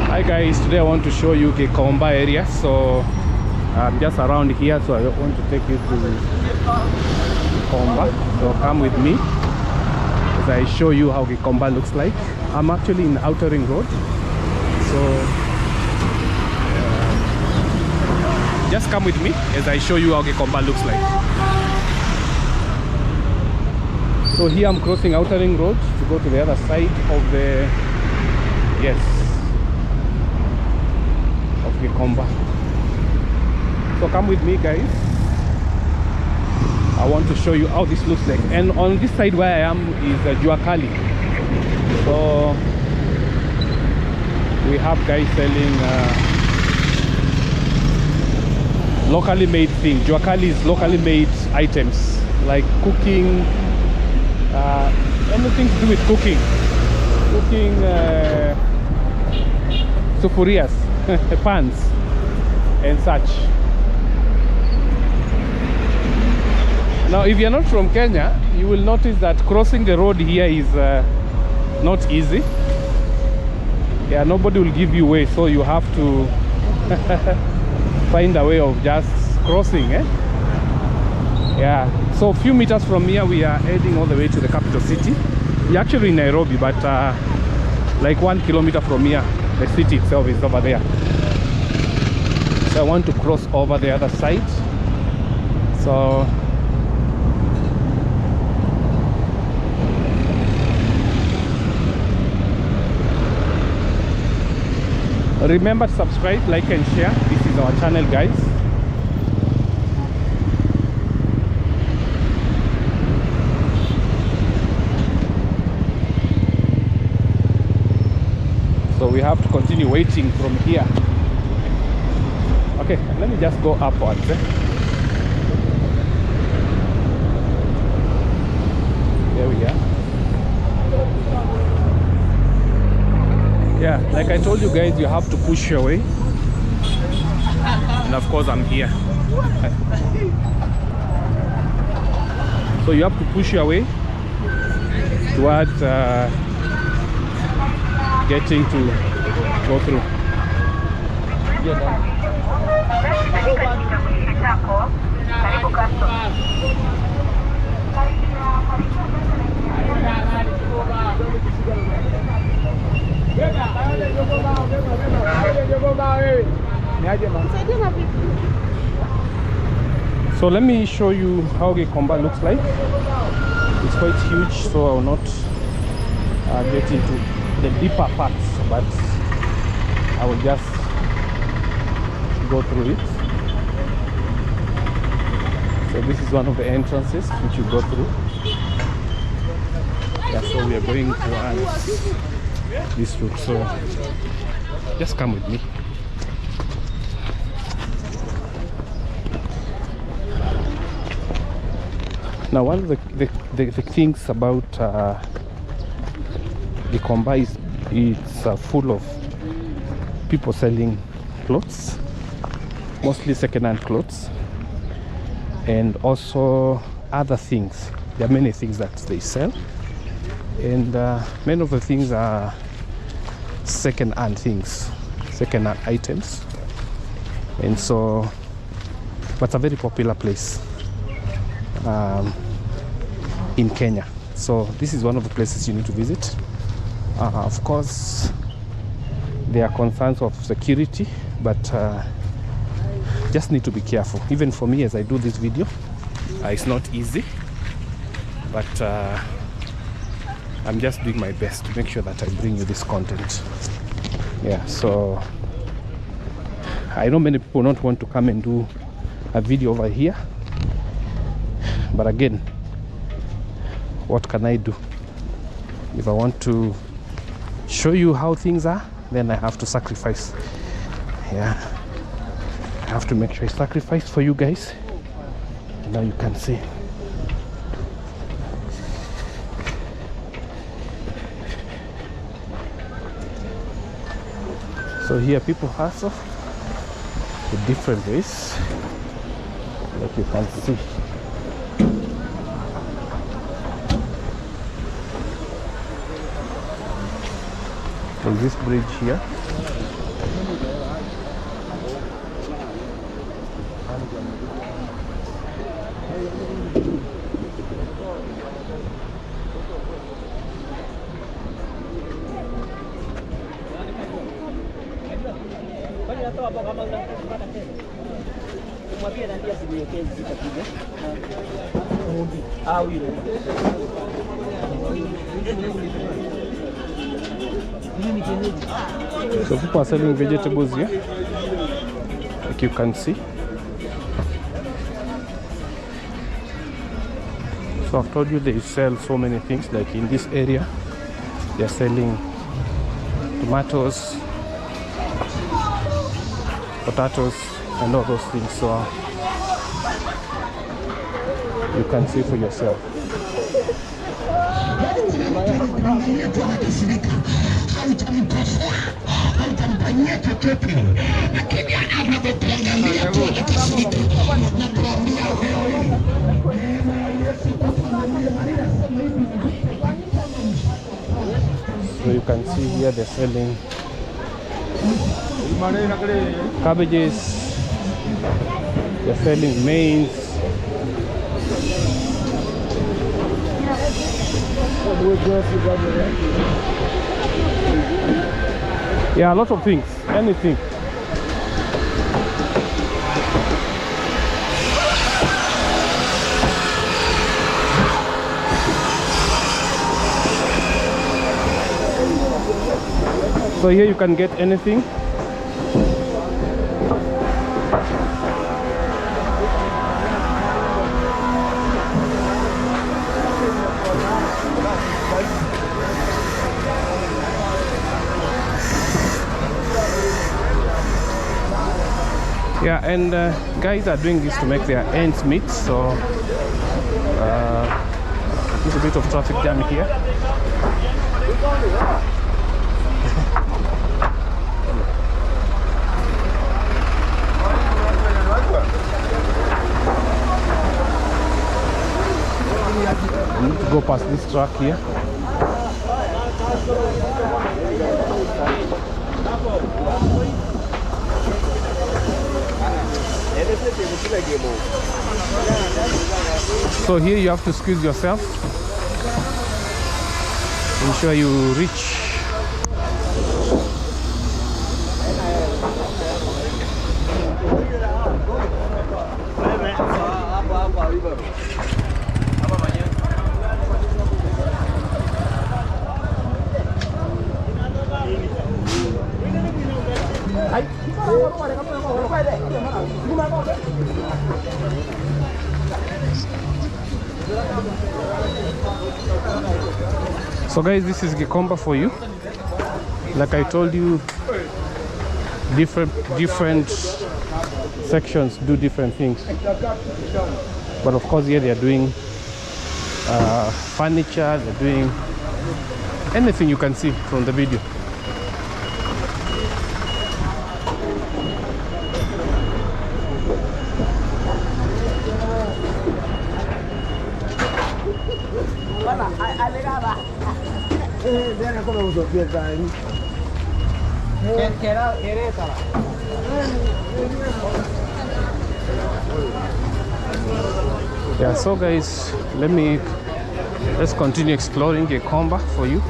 Hi guys, today I want to show you Gikomba area. So I'm just around here, so I want to take you to Gikomba. So come with me as I show you how Gikomba looks like. I'm actually in Outer Ring Road, so just come with me as I show you how Gikomba looks like. So here I'm crossing Outer Ring Road to go to the other side of the of Gikomba. So come with me guys. I want to show you how this looks like. And on this side where I am is Juakali. So we have guys selling locally made things. Juakali is locally made items like cooking, anything to do with cooking, sufurias, pans and such. Now if you're not from Kenya, you will notice that crossing the road here is not easy. Yeah, nobody will give you way, so you have to find a way of just crossing, Yeah, so a few meters from here we are heading all the way to the capital city. We're actually in Nairobi, but like 1 kilometer from here, the city itself is over there. So I want to cross over the other side. So remember to subscribe, like and share. This is our channel guys. So we have to continue waiting from here. Okay, let me just go upwards. There we are. Yeah, like I told you guys, you have to push your way. And of course I'm here. So you have to push your way towards getting to go through. So let me show you how Gikomba looks like. It's quite huge, so I will not get into the deeper parts, but I will just go through it. So this is one of the entrances which you go through. Yeah, so we are going towards this route, so just come with me. Now one of the things about Gikomba is it's full of people selling clothes, mostly second-hand clothes, and also other things. There are many things that they sell, and many of the things are second-hand things, second-hand items. And so, but it's a very popular place in Kenya. So this is one of the places you need to visit. Of course, there are concerns of security, but just need to be careful. Even for me, as I do this video, it's not easy, but I'm just doing my best to make sure that I bring you this content. Yeah, so I know many people don't want to come and do a video over here, but again, what can I do? If I want to show you how things are, then I have to sacrifice. Yeah, I have to make sure I sacrifice for you guys. And now you can see. So here people hustle in different ways, like you can see. There's this bridge here. So people are selling vegetables here, like you can see. So I've told you they sell so many things. Like in this area, they're selling tomatoes, potatoes, and all those things. So you can see for yourself. So you can see here they're selling cabbages, they're selling maize, yeah, a lot of things, anything. So here you can get anything. Yeah, and guys are doing this to make their ends meet. So there's a bit of traffic jam here. I need to go past this truck here. So here you have to squeeze yourself. Ensure you reach. So guys, this is Gikomba for you. Like I told you, different sections do different things. But of course here they are doing furniture, they're doing anything you can see from the video. Yeah, so guys, let's continue exploring Gikomba for you.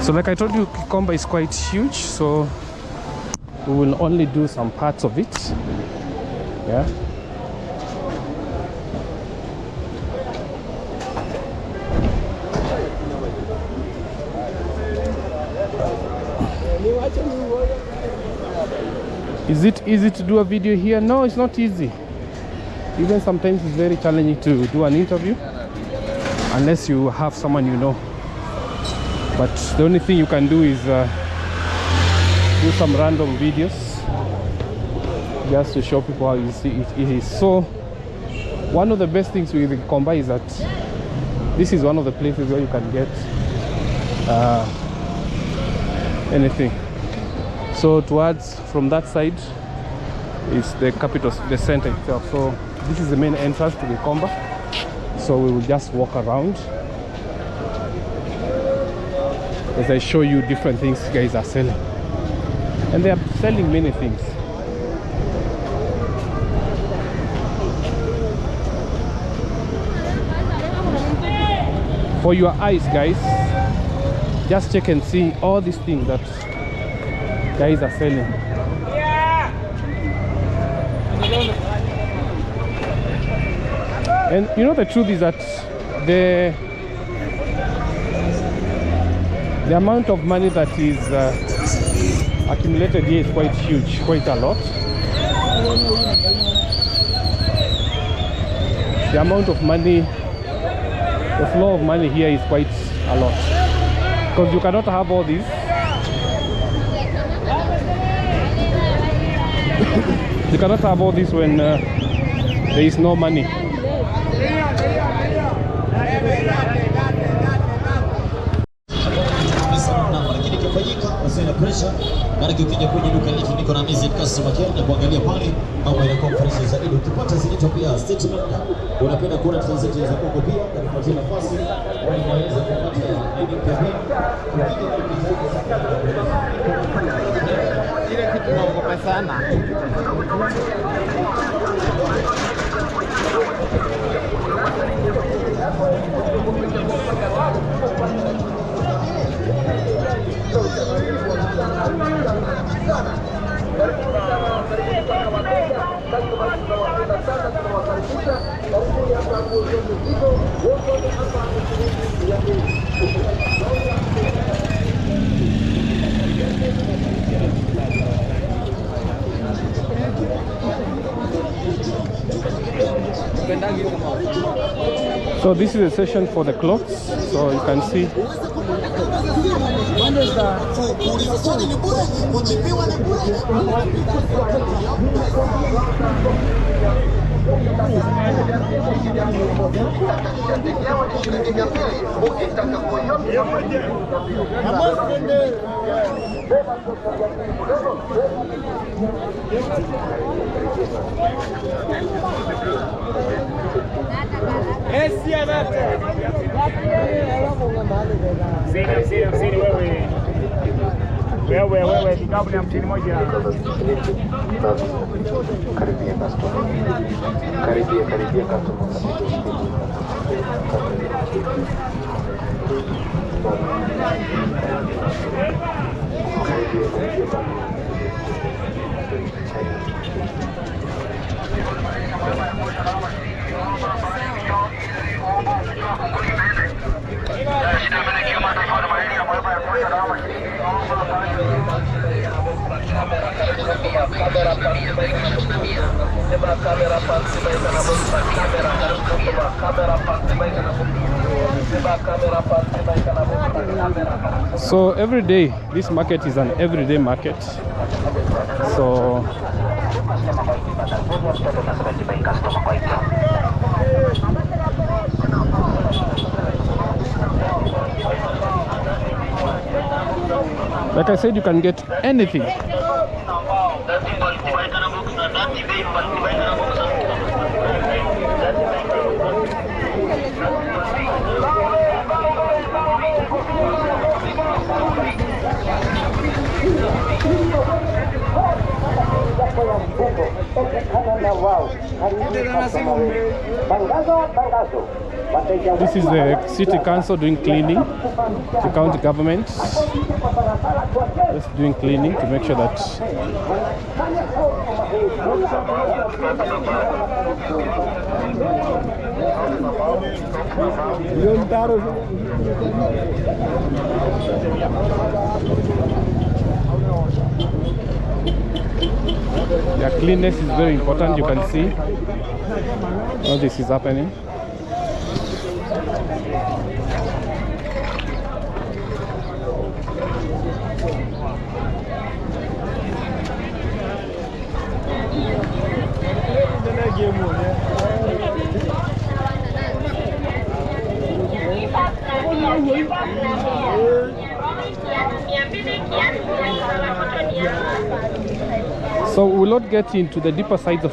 So like I told you, Gikomba is quite huge, so we will only do some parts of it. Yeah. Is it easy to do a video here? No, it's not easy. Even sometimes it's very challenging to do an interview unless you have someone you know. But the only thing you can do is do some random videos just to show people how you see it is. So one of the best things with Gikomba is that this is one of the places where you can get anything. So towards from that side is the capital, the center itself. So this is the main entrance to Gikomba. So we will just walk around as I show you different things guys are selling, and they are selling many things. For your eyes guys, just check and see all these things that guys are selling. And you know, the truth is that the amount of money that is accumulated here is quite huge, quite a lot. The amount of money, the flow of money here is quite a lot, because you cannot have all this. You cannot have all this when there is no money. Mara ukija kwenye duka letu niko na visit customer care na kuangalia pale mambo ya conference zaidi. Ukipata zinaitwa pia statement, unapenda kuona transactions za kwako pia, kupatia nafasi unaweza kupata ile kitu naogopa sana. So this is a session for the clothes, so you can see. Wewe kikapu ya mtini moja. Karibia customer. Karibia customer. So every day, this market is an everyday market. So like I said, you can get anything. This is the city council doing cleaning, the county government just doing cleaning to make sure that yeah, cleanness is very important. You can see all this is happening. So we will not get into the deeper sides of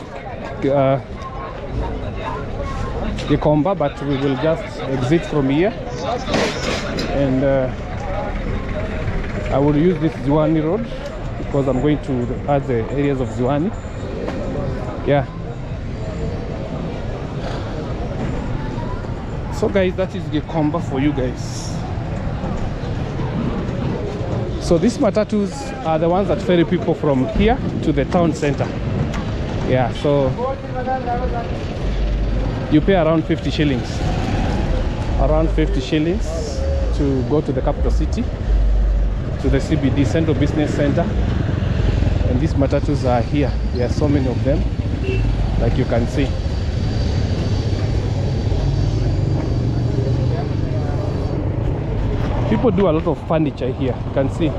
Gikomba, but we will just exit from here, and I will use this Ziwani road because I'm going to other areas of Ziwani. Yeah. So guys, that is Gikomba for you guys. So these matatus are the ones that ferry people from here to the town center. Yeah, so you pay around 50 shillings. Around 50 shillings to go to the capital city, to the CBD, Central Business Center. And these matatus are here. There are so many of them, like you can see. People do a lot of furniture here. You can see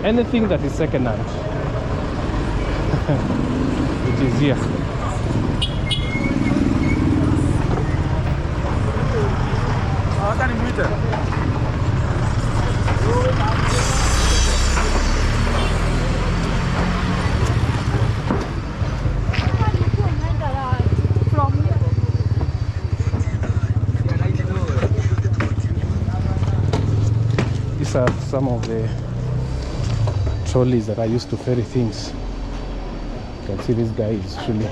anything that is second hand. It is here. These are some of the trolleys that I used to ferry things. You can see this guy is really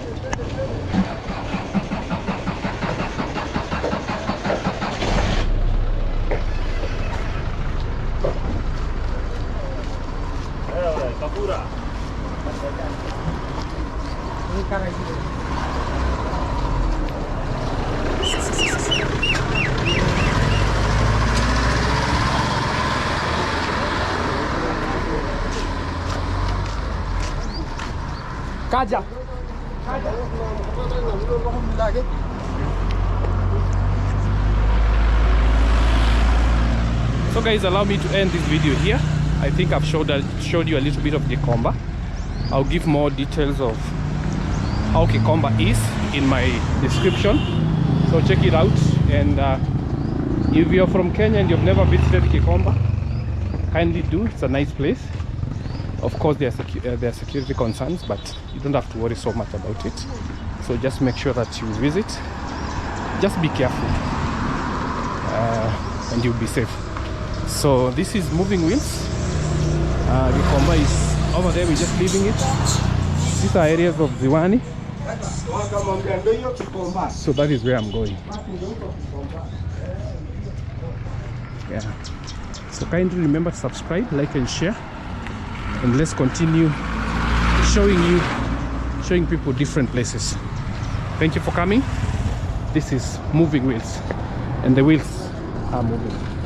Kaja. So guys, allow me to end this video here. I think I've showed you a little bit of Gikomba. I'll give more details of how Gikomba is in my description, so check it out. And if you're from Kenya and you've never visited Gikomba, kindly do. It's a nice place. Of course there are security concerns, but you don't have to worry so much about it. So just make sure that you visit. Just be careful and you'll be safe. So this is Moving Wheels. Gikomba is over there. We're just leaving it. These are areas of Ziwani. So that is where I'm going. Yeah. So kindly remember to subscribe, like and share. And let's continue showing people different places. Thank you for coming. This is Moving Wheels, and the wheels are moving.